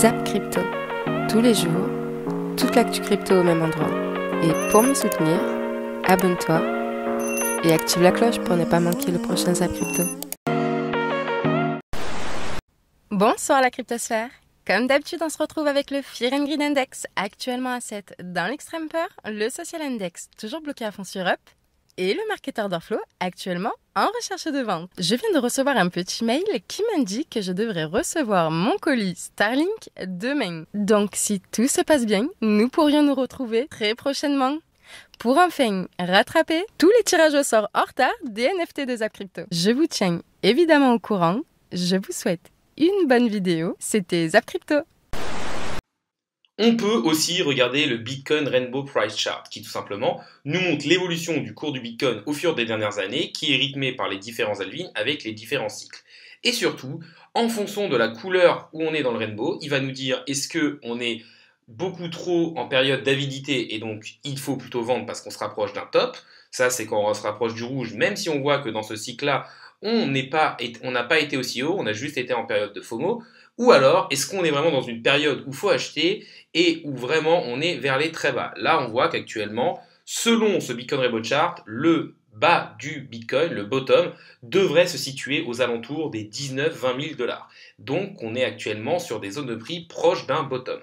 Zap Crypto. Tous les jours, toute l'actu crypto au même endroit. Et pour me soutenir, abonne-toi et active la cloche pour ne pas manquer le prochain Zap Crypto. Bonsoir la cryptosphère. Comme d'habitude, on se retrouve avec le Fear and Greed Index, actuellement à 7 dans l'extrême peur, le Social Index, toujours bloqué à fond sur Up, et le Market Order Flow, actuellement en recherche de vente. Je viens de recevoir un petit mail qui m'indique que je devrais recevoir mon colis Starlink demain. Donc si tout se passe bien, nous pourrions nous retrouver très prochainement pour enfin rattraper tous les tirages au sort en retard des NFT de Zap Crypto. Je vous tiens évidemment au courant. Je vous souhaite une bonne vidéo. C'était Zap Crypto. On peut aussi regarder le Bitcoin Rainbow Price Chart qui tout simplement nous montre l'évolution du cours du Bitcoin au fur des dernières années qui est rythmé par les différents halvings avec les différents cycles. Et surtout, en fonction de la couleur où on est dans le rainbow, il va nous dire est-ce qu'on est beaucoup trop en période d'avidité et donc il faut plutôt vendre parce qu'on se rapproche d'un top. Ça c'est quand on se rapproche du rouge, même si on voit que dans ce cycle-là, on n'a pas été aussi haut, on a juste été en période de FOMO. Ou alors, est-ce qu'on est vraiment dans une période où il faut acheter et où vraiment on est vers les très bas? Là, on voit qu'actuellement, selon ce Bitcoin Rainbow Chart, le bas du Bitcoin, le bottom, devrait se situer aux alentours des 19-20 000 $. Donc, on est actuellement sur des zones de prix proches d'un bottom.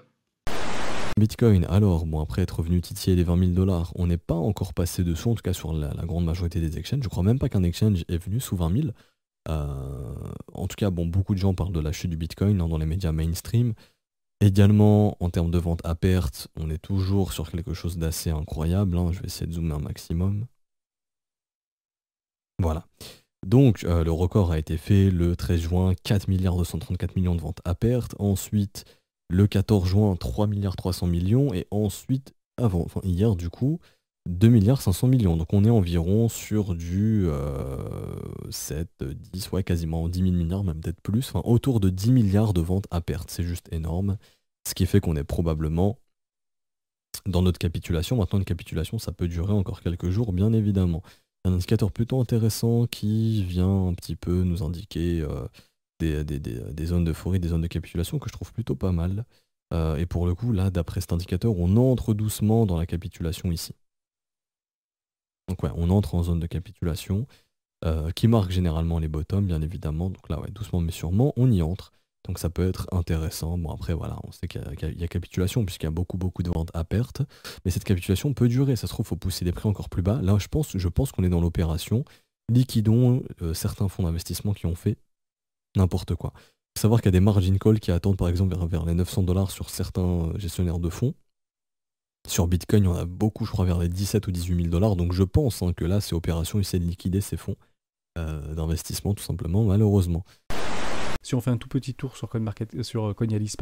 Bitcoin, alors, bon, après être revenu titiller les 20 000 $, on n'est pas encore passé dessous, en tout cas sur la grande majorité des exchanges. Je crois même pas qu'un exchange est venu sous 20 000. En tout cas, bon, beaucoup de gens parlent de la chute du Bitcoin dans les médias mainstream. Également, en termes de vente à perte, on est toujours sur quelque chose d'assez incroyable. Je vais essayer de zoomer un maximum. Voilà. Donc, le record a été fait le 13 juin, 4,234 milliards de ventes à perte. Ensuite, le 14 juin, 3,3 milliards. Et ensuite, hier du coup, 2,5 milliards. Donc on est environ sur du 7, 10, ouais, quasiment 10 000 milliards, même peut-être plus. Enfin, autour de 10 milliards de ventes à perte. C'est juste énorme. Ce qui fait qu'on est probablement dans notre capitulation. Maintenant, une capitulation, ça peut durer encore quelques jours, bien évidemment. Un indicateur plutôt intéressant qui vient un petit peu nous indiquer des zones d'euphorie, des zones de capitulation que je trouve plutôt pas mal. Et pour le coup, là, d'après cet indicateur, on entre doucement dans la capitulation ici. Donc ouais, on entre en zone de capitulation qui marque généralement les bottoms, bien évidemment. Donc là, ouais, doucement mais sûrement, on y entre. Donc ça peut être intéressant. Bon après, voilà, on sait qu'il y a capitulation puisqu'il y a beaucoup de ventes à perte. Mais cette capitulation peut durer. Ça se trouve, il faut pousser les prix encore plus bas. Là, je pense qu'on est dans l'opération. Liquidons certains fonds d'investissement qui ont fait n'importe quoi. Il faut savoir qu'il y a des margin calls qui attendent par exemple vers les 900 $ sur certains gestionnaires de fonds. Sur Bitcoin, il y en a beaucoup, je crois, vers les 17 ou 18 000 $. Donc je pense que là, c'est opération, essayer de liquider ces fonds d'investissement, tout simplement, malheureusement. Si on fait un tout petit tour sur Coinalysis,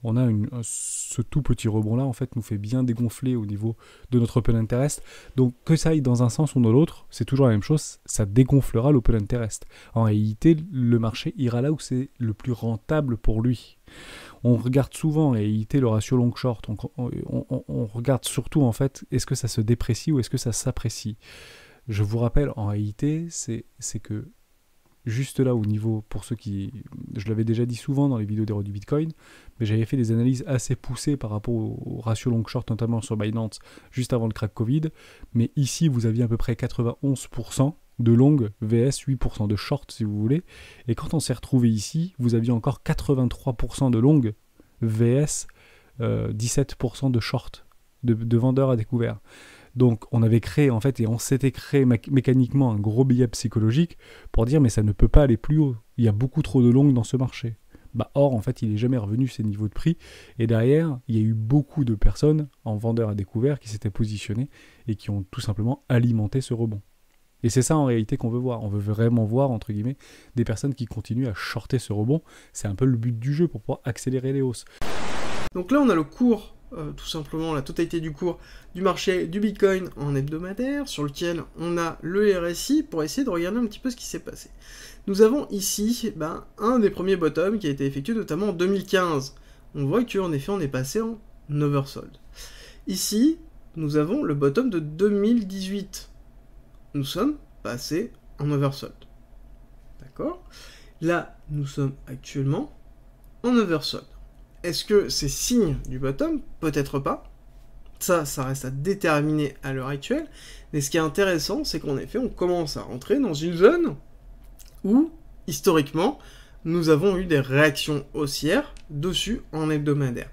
on a ce tout petit rebond-là, en fait, nous fait bien dégonfler au niveau de notre Open Interest. Donc que ça aille dans un sens ou dans l'autre, c'est toujours la même chose, ça dégonflera l'Open Interest. En réalité, le marché ira là où c'est le plus rentable pour lui. On regarde souvent en réalité le ratio long short, on regarde surtout en fait est-ce que ça se déprécie ou est-ce que ça s'apprécie. Je vous rappelle en réalité c'est que juste là au niveau, pour ceux qui, je l'avais déjà dit souvent dans les vidéos d'Héros du Bitcoin, mais j'avais fait des analyses assez poussées par rapport au ratio long short notamment sur Binance juste avant le crack Covid, mais ici vous aviez à peu près 91% de long vs 8% de short si vous voulez, et quand on s'est retrouvé ici, vous aviez encore 83% de long vs 17% de short, de vendeurs à découvert. Donc on avait créé en fait, et on s'était créé mécaniquement un gros biais psychologique pour dire mais ça ne peut pas aller plus haut, il y a beaucoup trop de long dans ce marché. Or en fait il n'est jamais revenu ces niveaux de prix, et derrière il y a eu beaucoup de personnes en vendeurs à découvert qui s'étaient positionnées et qui ont tout simplement alimenté ce rebond. Et c'est ça en réalité qu'on veut voir. On veut vraiment voir, entre guillemets, des personnes qui continuent à shorter ce rebond. C'est un peu le but du jeu pour pouvoir accélérer les hausses. Donc là, on a le cours, tout simplement la totalité du cours du marché du Bitcoin en hebdomadaire, sur lequel on a le RSI pour essayer de regarder un petit peu ce qui s'est passé. Nous avons ici un des premiers bottoms qui a été effectué notamment en 2015. On voit qu'en effet, on est passé en oversold. Ici, nous avons le bottom de 2018. Nous sommes passés en oversold. D'accord? Là, nous sommes actuellement en oversold. Est-ce que c'est signe du bottom? Peut-être pas. Ça reste à déterminer à l'heure actuelle. Mais ce qui est intéressant, c'est qu'en effet, on commence à rentrer dans une zone où, historiquement, nous avons eu des réactions haussières dessus en hebdomadaire.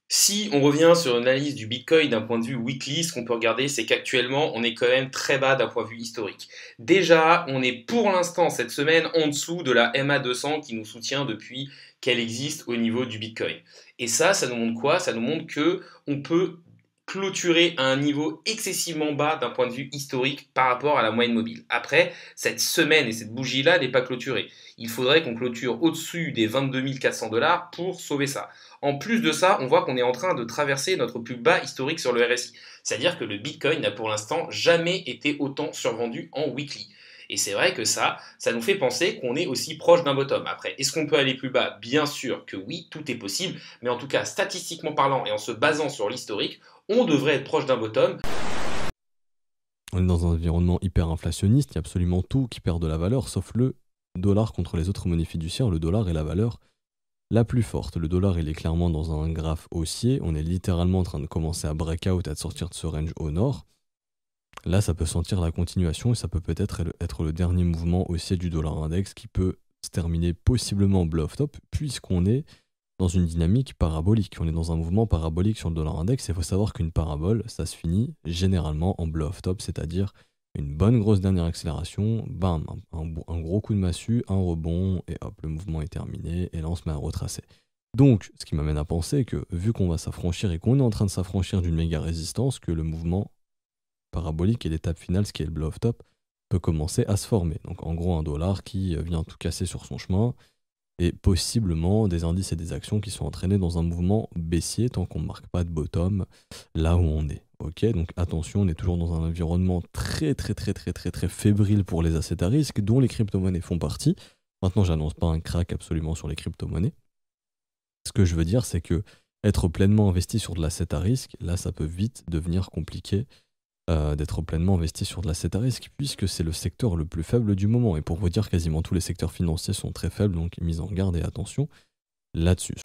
Si on revient sur une analyse du Bitcoin d'un point de vue weekly, ce qu'on peut regarder, c'est qu'actuellement, on est quand même très bas d'un point de vue historique. Déjà, on est pour l'instant cette semaine en dessous de la MA200 qui nous soutient depuis qu'elle existe au niveau du Bitcoin. Et ça nous montre quoi? Ça nous montre que on peut clôturer à un niveau excessivement bas d'un point de vue historique par rapport à la moyenne mobile. Après, cette semaine et cette bougie-là n'est pas clôturée. Il faudrait qu'on clôture au-dessus des 22 400 $ pour sauver ça. En plus de ça, on voit qu'on est en train de traverser notre plus bas historique sur le RSI. C'est-à-dire que le Bitcoin n'a pour l'instant jamais été autant survendu en weekly. Et c'est vrai que ça nous fait penser qu'on est aussi proche d'un bottom. Après, est-ce qu'on peut aller plus bas? Bien sûr que oui, tout est possible. Mais en tout cas, statistiquement parlant et en se basant sur l'historique, on devrait être proche d'un bottom. On est dans un environnement hyper inflationniste, il y a absolument tout qui perd de la valeur, sauf le dollar contre les autres monnaies fiduciaires. Le dollar est la valeur la plus forte. Le dollar, il est clairement dans un graphe haussier. On est littéralement en train de commencer à breakout, à sortir de ce range au nord. Là, ça peut sentir la continuation et ça peut peut-être être le dernier mouvement haussier du dollar index qui peut se terminer possiblement bluff top, puisqu'on est dans une dynamique parabolique. On est dans un mouvement parabolique sur le dollar index. Il faut savoir qu'une parabole, ça se finit généralement en bluff top, c'est-à-dire une bonne grosse dernière accélération, bam, un gros coup de massue, un rebond, et hop, le mouvement est terminé, et là on se met à retracer. Donc, ce qui m'amène à penser que, vu qu'on va s'affranchir et qu'on est en train de s'affranchir d'une méga résistance, que le mouvement parabolique et l'étape finale, ce qui est le bluff top, peut commencer à se former. Donc en gros, un dollar qui vient tout casser sur son chemin, et possiblement des indices et des actions qui sont entraînés dans un mouvement baissier tant qu'on ne marque pas de bottom là où on est. Ok, donc attention, on est toujours dans un environnement très fébrile pour les assets à risque, dont les crypto-monnaies font partie. Maintenant, j'annonce pas un crack absolument sur les crypto-monnaies. Ce que je veux dire, c'est que être pleinement investi sur de l'asset à risque, là, ça peut vite devenir compliqué d'être pleinement investi sur de l'asset à risque, puisque c'est le secteur le plus faible du moment. Et pour vous dire, quasiment tous les secteurs financiers sont très faibles, donc mise en garde et attention là-dessus.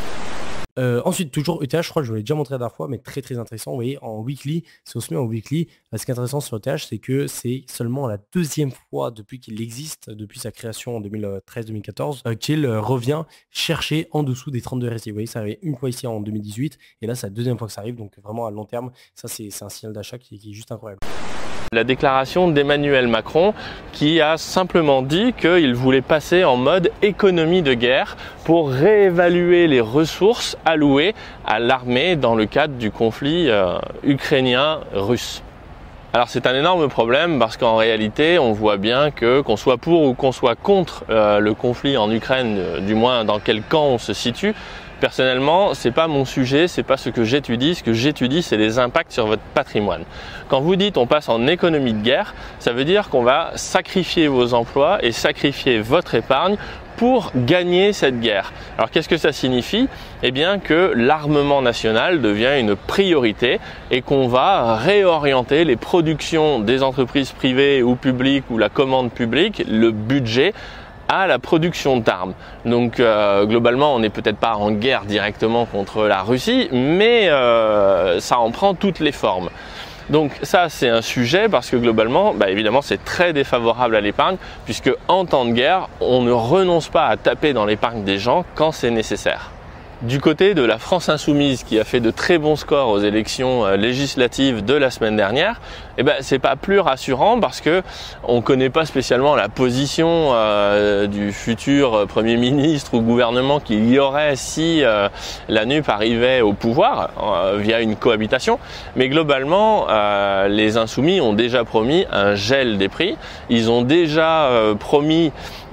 Ensuite, toujours ETH, je crois que je vous l'ai déjà montré la dernière fois, mais très intéressant. Vous voyez, en weekly, si on se met en weekly, ce qui est intéressant sur ETH, c'est que c'est seulement la deuxième fois depuis qu'il existe, depuis sa création en 2013-2014, qu'il revient chercher en dessous des 32 RSI. Vous voyez, ça arrivait une fois ici en 2018, et là, c'est la deuxième fois que ça arrive, donc vraiment à long terme, ça c'est un signal d'achat qui est juste incroyable. La déclaration d'Emmanuel Macron qui a simplement dit qu'il voulait passer en mode économie de guerre pour réévaluer les ressources allouées à l'armée dans le cadre du conflit ukrainien-russe. Alors c'est un énorme problème parce qu'en réalité on voit bien que qu'on soit pour ou qu'on soit contre le conflit en Ukraine, du moins dans quel camp on se situe, personnellement, c'est pas mon sujet, c'est pas ce que j'étudie. Ce que j'étudie, c'est les impacts sur votre patrimoine. Quand vous dites on passe en économie de guerre, ça veut dire qu'on va sacrifier vos emplois et sacrifier votre épargne pour gagner cette guerre. Alors qu'est-ce que ça signifie? Eh bien que l'armement national devient une priorité et qu'on va réorienter les productions des entreprises privées ou publiques ou la commande publique, le budget, à la production d'armes. Donc globalement, on n'est peut-être pas en guerre directement contre la Russie, mais ça en prend toutes les formes. Donc ça, c'est un sujet parce que globalement, évidemment, c'est très défavorable à l'épargne puisque en temps de guerre, on ne renonce pas à taper dans l'épargne des gens quand c'est nécessaire. Du côté de la France Insoumise qui a fait de très bons scores aux élections législatives de la semaine dernière, c'est pas plus rassurant parce que on connaît pas spécialement la position du futur Premier ministre ou gouvernement qu'il y aurait si la NUP arrivait au pouvoir via une cohabitation. Mais globalement, les Insoumis ont déjà promis un gel des prix. Ils ont déjà promis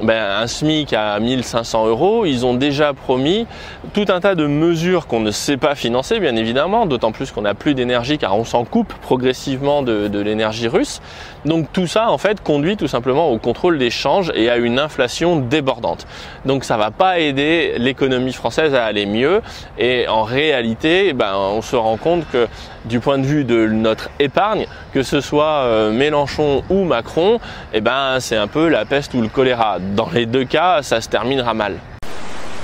un SMIC à 1 500 €. Ils ont déjà promis tout un tas de mesures qu'on ne sait pas financer, bien évidemment, d'autant plus qu'on n'a plus d'énergie car on s'en coupe progressivement de l'énergie russe. Donc tout ça, en fait, conduit tout simplement au contrôle des changes et à une inflation débordante. Donc ça va pas aider l'économie française à aller mieux. Et en réalité, on se rend compte que du point de vue de notre épargne, que ce soit Mélenchon ou Macron, c'est un peu la peste ou le choléra. Dans les deux cas, ça se terminera mal.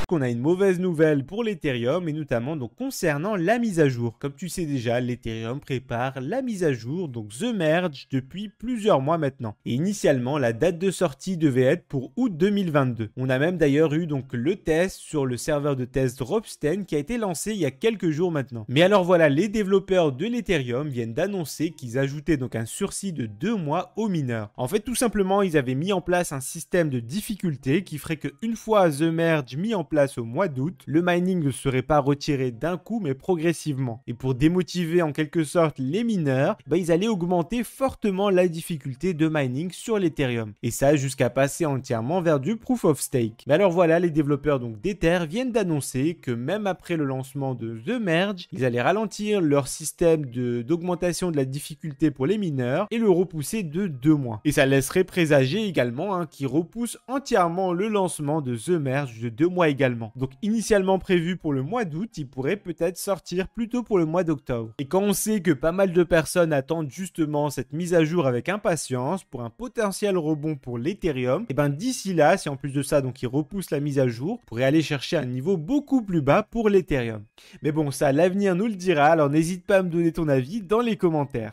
qu'on a une mauvaise nouvelle pour l'Ethereum et notamment donc concernant la mise à jour. Comme tu sais déjà, l'Ethereum prépare la mise à jour, donc The Merge, depuis plusieurs mois maintenant. Et initialement, la date de sortie devait être pour août 2022. On a même d'ailleurs eu donc le test sur le serveur de test Ropsten qui a été lancé il y a quelques jours maintenant. Mais alors voilà, les développeurs de l'Ethereum viennent d'annoncer qu'ils ajoutaient donc un sursis de 2 mois aux mineurs. En fait, tout simplement, ils avaient mis en place un système de difficulté qui ferait qu'une fois The Merge mis en place au mois d'août, le mining ne serait pas retiré d'un coup mais progressivement. Et pour démotiver en quelque sorte les mineurs, ils allaient augmenter fortement la difficulté de mining sur l'Ethereum. Et ça jusqu'à passer entièrement vers du Proof of Stake. Mais alors voilà, les développeurs donc d'Ether viennent d'annoncer que même après le lancement de The Merge, ils allaient ralentir leur système d'augmentation de la difficulté pour les mineurs et le repousser de 2 mois. Et ça laisserait présager également qu'ils repoussent entièrement le lancement de The Merge de 2 mois également. Donc initialement prévu pour le mois d'août, il pourrait peut-être sortir plutôt pour le mois d'octobre. Et quand on sait que pas mal de personnes attendent justement cette mise à jour avec impatience pour un potentiel rebond pour l'Ethereum, et d'ici là, si en plus de ça donc ils repoussent la mise à jour, on pourrait aller chercher un niveau beaucoup plus bas pour l'Ethereum. Mais bon, ça l'avenir nous le dira, alors n'hésite pas à me donner ton avis dans les commentaires.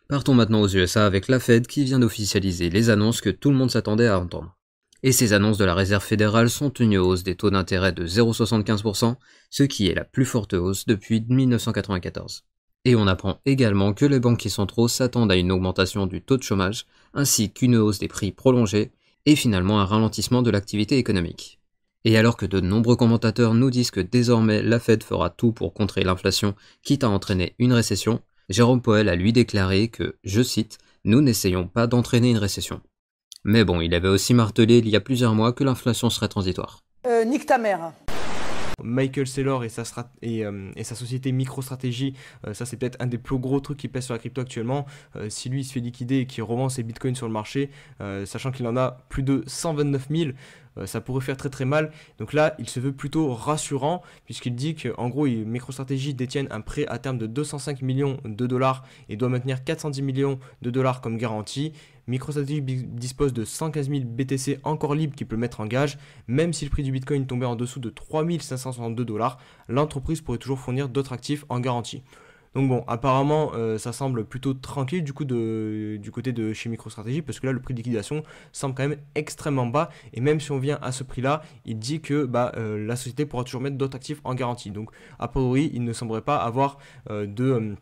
Partons maintenant aux USA avec la Fed qui vient d'officialiser les annonces que tout le monde s'attendait à entendre. Et ces annonces de la Réserve fédérale sont une hausse des taux d'intérêt de 0,75%, ce qui est la plus forte hausse depuis 1994. Et on apprend également que les banquiers centraux s'attendent à une augmentation du taux de chômage, ainsi qu'une hausse des prix prolongée, et finalement un ralentissement de l'activité économique. Et alors que de nombreux commentateurs nous disent que désormais la Fed fera tout pour contrer l'inflation, quitte à entraîner une récession, Jérôme Powell a lui déclaré que, je cite, « Nous n'essayons pas d'entraîner une récession ». Mais bon, il avait aussi martelé il y a plusieurs mois que l'inflation serait transitoire. Nique ta mère. Michael Saylor et sa société MicroStrategy, ça c'est peut-être un des plus gros trucs qui pèsent sur la crypto actuellement. Si lui il se fait liquider et qu'il revend ses bitcoins sur le marché, sachant qu'il en a plus de 129 000, ça pourrait faire très très mal. Donc là, il se veut plutôt rassurant puisqu'il dit qu'en gros, MicroStrategy détiennent un prêt à terme de 205 millions de dollars et doit maintenir 410 millions de dollars comme garantie. MicroStrategy dispose de 115 000 BTC encore libres qu'il peut mettre en gage. Même si le prix du Bitcoin tombait en dessous de 3 562 dollars, l'entreprise pourrait toujours fournir d'autres actifs en garantie. Donc bon, apparemment, ça semble plutôt tranquille du côté de chez MicroStrategy parce que là, le prix de liquidation semble quand même extrêmement bas. Et même si on vient à ce prix-là, il dit que la société pourra toujours mettre d'autres actifs en garantie. Donc, a priori, il ne semblerait pas avoir de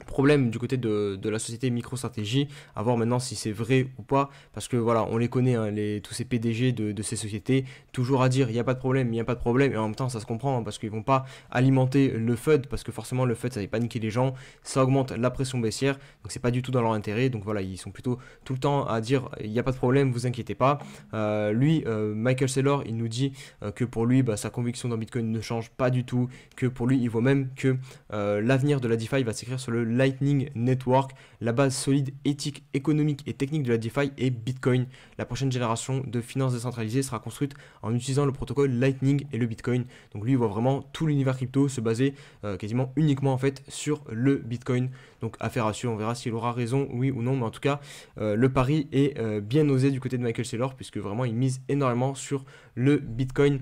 problème du côté de la société MicroStrategy, à voir maintenant si c'est vrai ou pas, parce que voilà, on les connaît, hein, tous ces PDG de ces sociétés, toujours à dire il n'y a pas de problème, il n'y a pas de problème, et en même temps ça se comprend, hein, parce qu'ils vont pas alimenter le FUD, parce que forcément le FUD ça va paniquer les gens, ça augmente la pression baissière, donc c'est pas du tout dans leur intérêt, donc voilà, ils sont plutôt tout le temps à dire il n'y a pas de problème, vous inquiétez pas. Michael Saylor, il nous dit que pour lui, sa conviction dans Bitcoin ne change pas du tout, que pour lui, il voit même que l'avenir de la DeFi va s'écrire sur le Lightning Network, la base solide, éthique, économique et technique de la DeFi est Bitcoin. La prochaine génération de finances décentralisées sera construite en utilisant le protocole Lightning et le Bitcoin. Donc lui, il voit vraiment tout l'univers crypto se baser quasiment uniquement en fait sur le Bitcoin. Donc affaire à suivre, on verra s'il aura raison, oui ou non, mais en tout cas, le pari est bien osé du côté de Michael Saylor puisque vraiment il mise énormément sur le Bitcoin.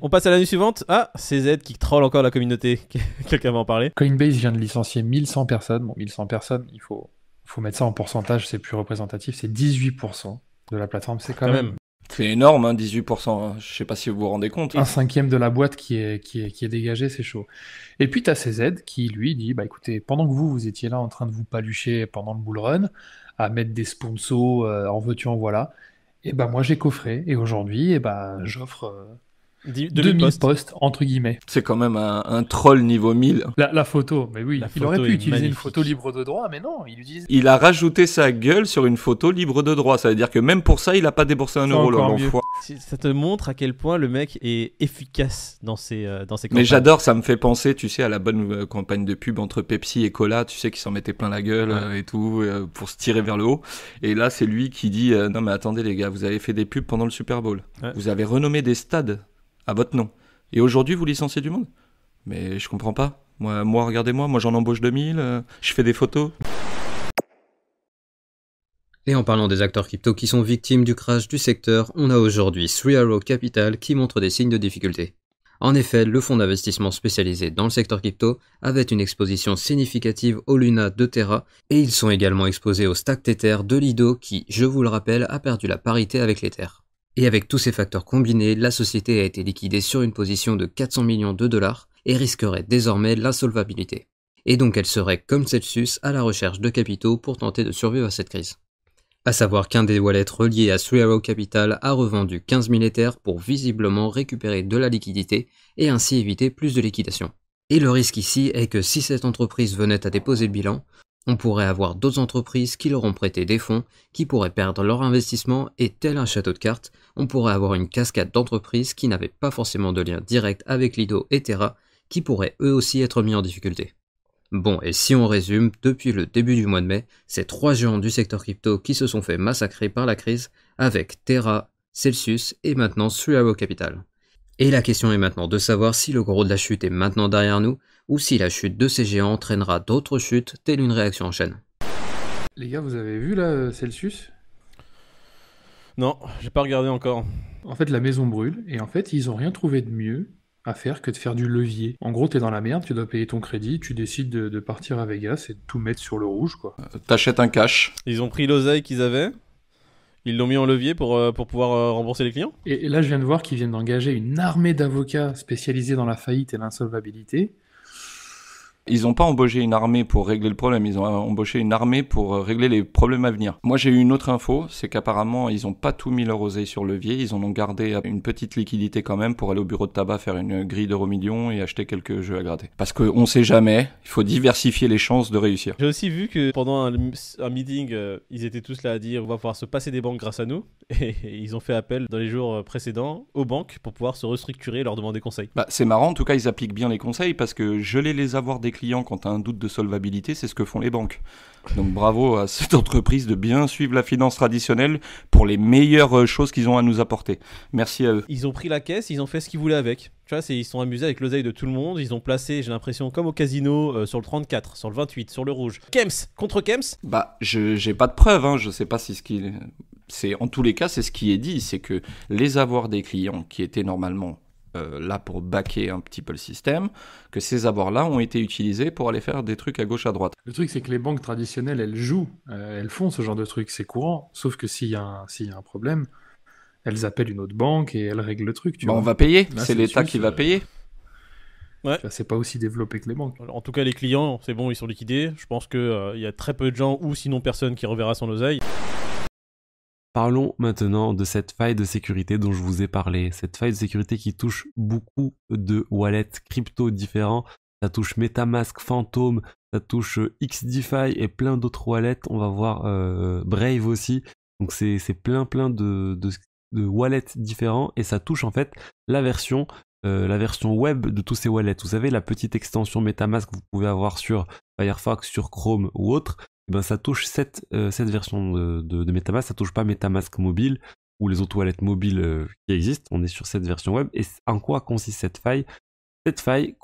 On passe à la news suivante. Ah, CZ qui troll encore la communauté. Quelqu'un va en parler. Coinbase vient de licencier 1100 personnes. Bon, 1100 personnes, il faut mettre ça en pourcentage, c'est plus représentatif. C'est 18% de la plateforme. C'est quand même... C'est énorme, hein, 18%. Hein. Je sais pas si vous vous rendez compte. Un cinquième de la boîte qui est dégagé, c'est chaud. Et puis, tu as CZ qui, lui, dit, écoutez, pendant que vous étiez là en train de vous palucher pendant le bull run, à mettre des sponsors, en veux-tu, en voilà, et moi, j'ai coffré. Et aujourd'hui, j'offre... 2000 posts, entre guillemets. C'est quand même un troll niveau 1000. La photo, mais oui, il aurait pu utiliser une photo libre de droit, mais non, il utilise... Il a rajouté sa gueule sur une photo libre de droit, ça veut dire que même pour ça, il a pas déboursé un euro, l'enfoiré. Ça te montre à quel point le mec est efficace dans ses campagnes. Mais j'adore, ça me fait penser, tu sais, à la bonne campagne de pub entre Pepsi et Cola, tu sais, qui s'en mettaient plein la gueule et tout, pour se tirer vers le haut. Et là, c'est lui qui dit, non mais attendez les gars, vous avez fait des pubs pendant le Super Bowl. Ouais. Vous avez renommé des stades à votre nom. Et aujourd'hui, vous licenciez du monde. Mais je comprends pas. Moi regardez-moi, j'en embauche 2000, je fais des photos. Et en parlant des acteurs crypto qui sont victimes du crash du secteur, on a aujourd'hui 3 Arrows Capital qui montre des signes de difficulté. En effet, le fonds d'investissement spécialisé dans le secteur crypto avait une exposition significative au Luna de Terra et ils sont également exposés au stack Tether de Lido qui, je vous le rappelle, a perdu la parité avec l'Ether. Et avec tous ces facteurs combinés, la société a été liquidée sur une position de 400 millions de dollars et risquerait désormais l'insolvabilité. Et donc elle serait, comme Celsius, à la recherche de capitaux pour tenter de survivre à cette crise. À savoir qu'un des wallets reliés à 3 Arrows Capital a revendu 15 000 Ethers pour visiblement récupérer de la liquidité et ainsi éviter plus de liquidation. Et le risque ici est que si cette entreprise venait à déposer le bilan, on pourrait avoir d'autres entreprises qui leur ont prêté des fonds, qui pourraient perdre leur investissement et tel un château de cartes, on pourrait avoir une cascade d'entreprises qui n'avaient pas forcément de lien direct avec Lido et Terra, qui pourraient eux aussi être mis en difficulté. Bon, et si on résume, depuis le début du mois de mai, c'est 3 géants du secteur crypto qui se sont fait massacrer par la crise, avec Terra, Celsius et maintenant 3 Arrows Capital. Et la question est maintenant de savoir si le gros de la chute est maintenant derrière nous, ou si la chute de ces géants entraînera d'autres chutes, telle une réaction en chaîne. Les gars, vous avez vu là Celsius? Non, j'ai pas regardé encore. En fait, la maison brûle, et en fait, ils ont rien trouvé de mieux à faire que de faire du levier. En gros, t'es dans la merde, tu dois payer ton crédit, tu décides de partir à Vegas et de tout mettre sur le rouge, quoi. T'achètes un cash. Ils ont pris l'oseille qu'ils avaient, ils l'ont mis en levier pour pouvoir rembourser les clients. Et là, je viens de voir qu'ils viennent d'engager une armée d'avocats spécialisés dans la faillite et l'insolvabilité. Ils n'ont pas embauché une armée pour régler le problème, ils ont embauché une armée pour régler les problèmes à venir. Moi j'ai eu une autre info, c'est qu'apparemment ils n'ont pas tout mis leur oseille sur levier, ils en ont gardé une petite liquidité quand même pour aller au bureau de tabac faire une grille d'euro-millions et acheter quelques jeux à gratter. Parce qu'on sait jamais, il faut diversifier les chances de réussir. J'ai aussi vu que pendant un meeting, ils étaient tous là à dire on va pouvoir se passer des banques grâce à nous, et ils ont fait appel dans les jours précédents aux banques pour pouvoir se restructurer et leur demander conseil. Bah, c'est marrant, en tout cas ils appliquent bien les conseils parce que geler les avoirs des clients quand tu as un doute de solvabilité, c'est ce que font les banques. Donc bravo à cette entreprise de bien suivre la finance traditionnelle pour les meilleures choses qu'ils ont à nous apporter. Merci à eux. Ils ont pris la caisse, ils ont fait ce qu'ils voulaient avec. Tu vois, ils sont amusés avec l'oseille de tout le monde. Ils ont placé, j'ai l'impression, comme au casino, sur le 34, sur le 28, sur le rouge. Kems, contre Kems. Bah, j'ai pas de preuves, hein. Je sais pas si ce qui... En tous les cas, c'est ce qui est dit, c'est que les avoirs des clients qui étaient normalement là pour backer un petit peu le système, que ces avoirs-là ont été utilisés pour aller faire des trucs à gauche à droite. Le truc, c'est que les banques traditionnelles, elles jouent, elles font ce genre de trucs, c'est courant. Sauf que s'il y a un problème, elles appellent une autre banque et elles règlent le truc. Tu vois. On va payer, Là, c'est l'État qui va payer. Ouais. C'est pas aussi développé que les banques. En tout cas, les clients, c'est bon, ils sont liquidés. Je pense qu'il y a très peu de gens, ou sinon personne, qui reverra son oseille. Parlons maintenant de cette faille de sécurité dont je vous ai parlé. Cette faille de sécurité qui touche beaucoup de wallets crypto différents. Ça touche Metamask, Phantom, ça touche XDeFi et plein d'autres wallets. On va voir Brave aussi. Donc c'est plein de wallets différents et ça touche en fait la version web de tous ces wallets. Vous savez, la petite extension Metamask que vous pouvez avoir sur Firefox, sur Chrome ou autre. Ben, ça touche cette version de Metamask, ça touche pas Metamask mobile ou les autres wallets mobiles qui existent. On est sur cette version web. Et en quoi consiste cette faille? Cette faille,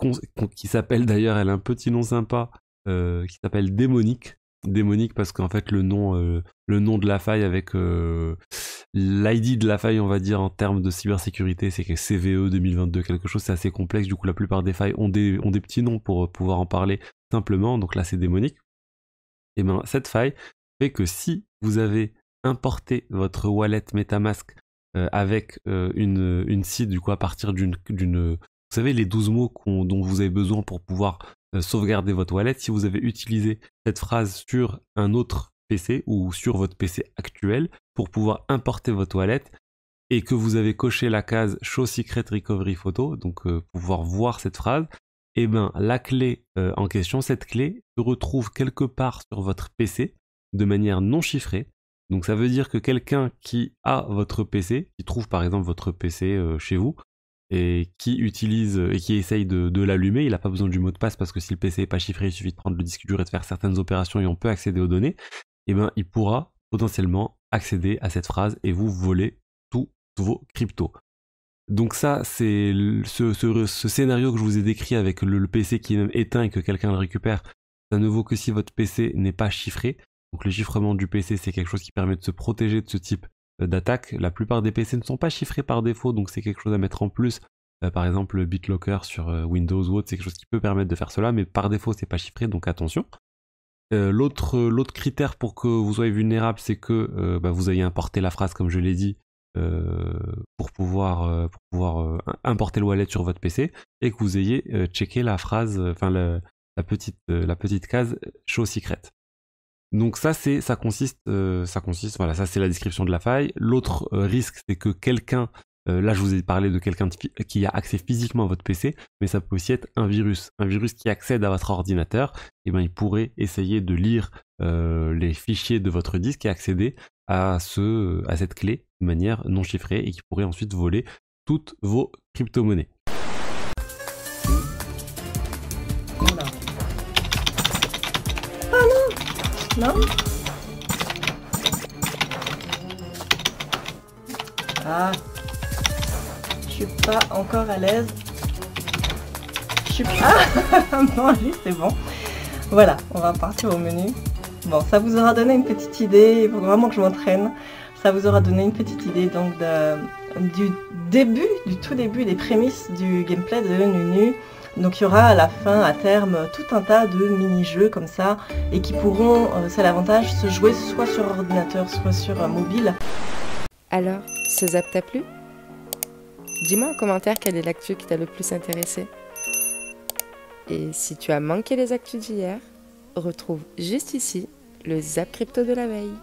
qui s'appelle d'ailleurs, elle a un petit nom sympa, qui s'appelle Démonique. Démonique parce qu'en fait le nom de la faille avec l'ID de la faille, on va dire en termes de cybersécurité, c'est que CVE 2022 quelque chose, c'est assez complexe. Du coup la plupart des failles ont des petits noms pour pouvoir en parler simplement. Donc là c'est Démonique. Et bien cette faille fait que si vous avez importé votre wallet Metamask avec une seed, du coup à partir d'une vous savez les 12 mots dont vous avez besoin pour pouvoir sauvegarder votre wallet, si vous avez utilisé cette phrase sur un autre PC ou sur votre PC actuel pour pouvoir importer votre wallet et que vous avez coché la case Show Secret Recovery Photo, donc pouvoir voir cette phrase, et bien la clé en question, cette clé se retrouve quelque part sur votre PC de manière non chiffrée. Donc ça veut dire que quelqu'un qui a votre PC, qui trouve par exemple votre PC chez vous, et qui utilise et qui essaye de l'allumer, il n'a pas besoin du mot de passe parce que si le PC n'est pas chiffré, il suffit de prendre le disque dur et de faire certaines opérations et on peut accéder aux données, et bien il pourra potentiellement accéder à cette phrase et vous voler tous vos cryptos. Donc ça, c'est ce scénario que je vous ai décrit avec le PC qui est même éteint et que quelqu'un le récupère, ça ne vaut que si votre PC n'est pas chiffré. Donc le chiffrement du PC, c'est quelque chose qui permet de se protéger de ce type d'attaque. La plupart des PC ne sont pas chiffrés par défaut, donc c'est quelque chose à mettre en plus. Par exemple, le BitLocker sur Windows ou autre, c'est quelque chose qui peut permettre de faire cela, mais par défaut, c'est pas chiffré, donc attention. L'autre critère pour que vous soyez vulnérable, c'est que vous ayez importé la phrase, comme je l'ai dit, pour pouvoir importer le wallet sur votre PC, et que vous ayez checké la phrase, la petite case show secret. Donc ça c'est ça consiste voilà, ça c'est la description de la faille. L'autre risque, c'est que quelqu'un, là je vous ai parlé de quelqu'un qui a accès physiquement à votre PC, mais ça peut aussi être un virus qui accède à votre ordinateur. Et ben il pourrait essayer de lire les fichiers de votre disque et accéder à cette clé de manière non chiffrée, et qui pourrait ensuite voler toutes vos crypto-monnaies. Non. Ah, je suis pas encore à l'aise. Je suis pas... non, allez, c'est bon. Voilà, on va partir au menu. Bon, ça vous aura donné une petite idée, il faut vraiment que je m'entraîne. Ça vous aura donné une petite idée donc du tout début, des prémices du gameplay de Nunu. Donc il y aura à la fin, à terme, tout un tas de mini-jeux comme ça, et qui pourront, c'est l'avantage, se jouer soit sur ordinateur, soit sur mobile. Alors, ce zap t'a plu? Dis-moi en commentaire quelle est l'actu qui t'a le plus intéressé. Et si tu as manqué les actus d'hier, retrouve juste ici le zap crypto de la veille.